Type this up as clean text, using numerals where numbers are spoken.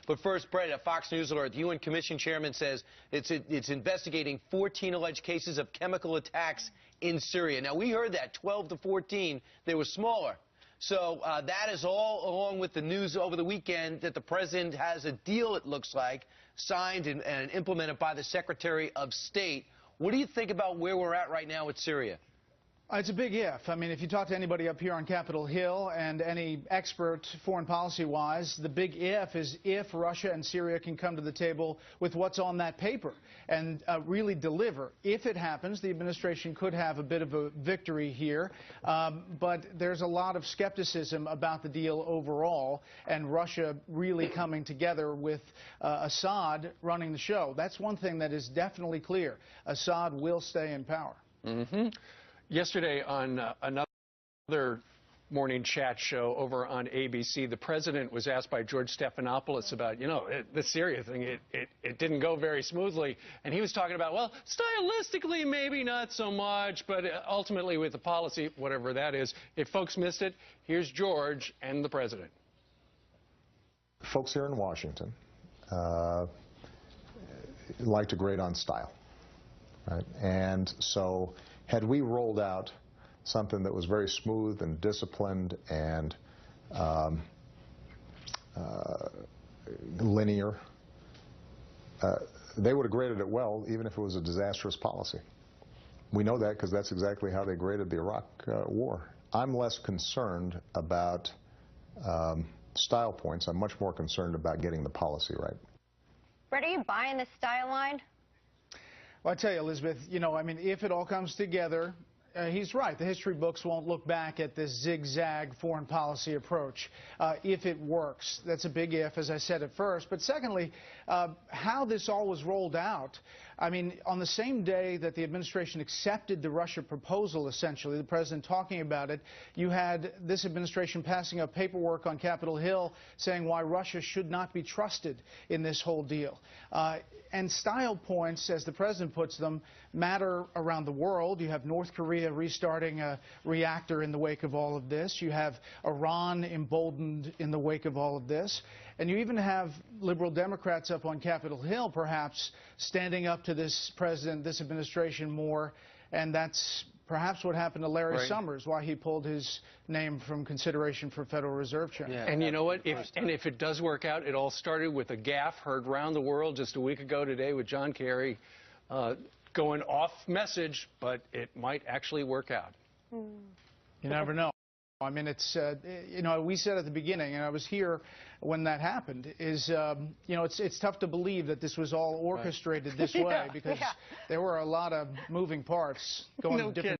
But first, Bret, a Fox News alert. The UN Commission chairman says it's investigating 14 alleged cases of chemical attacks in Syria. Now, we heard that, 12 to 14. They were smaller. So that is all along with the news over the weekend that the president has a deal, it looks like, signed and implemented by the Secretary of State. What do you think about where we're at right now with Syria? It's a big if. I mean, if you talk to anybody up here on Capitol Hill and any expert foreign policy-wise, the big if is if Russia and Syria can come to the table with what's on that paper and really deliver. If it happens, the administration could have a bit of a victory here, but there's a lot of skepticism about the deal overall and Russia really coming together with Assad running the show. That's one thing that is definitely clear. Assad will stay in power. Mm-hmm. Yesterday on another morning chat show over on ABC, the president was asked by George Stephanopoulos about, the Syria thing. It didn't go very smoothly. And he was talking about, well, stylistically, maybe not so much, but ultimately with the policy, whatever that is. If folks missed it, here's George and the president. Folks here in Washington like to grade on style, right? And so had we rolled out something that was very smooth and disciplined and linear, they would have graded it well, even if it was a disastrous policy. We know that because that's exactly how they graded the Iraq war. I'm less concerned about style points. I'm much more concerned about getting the policy right. Bret, are you buying the style line? Well, I tell you, Elizabeth, I mean, if it all comes together, he's right. The history books won't look back at this zigzag foreign policy approach. If it works, that's a big if, as I said at first. But secondly, how this all was rolled out, I mean, on the same day that the administration accepted the Russia proposal, essentially, the president talking about it, you had this administration passing up paperwork on Capitol Hill saying why Russia should not be trusted in this whole deal. And style points, as the president puts them, matter around the world. You have North Korea restarting a reactor in the wake of all of this. You have Iran emboldened in the wake of all of this. And you even have liberal Democrats up on Capitol Hill, perhaps, standing up to this president, this administration more. And that's perhaps what happened to Larry Summers, why he pulled his name from consideration for Federal Reserve Chairman. Yeah. And you know what? If it does work out, it all started with a gaffe heard around the world just a week ago today with John Kerry going off message, but it might actually work out. You never know. I mean, it's, we said at the beginning, and I was here when that happened, is, it's tough to believe that this was all orchestrated this way because there were a lot of moving parts going different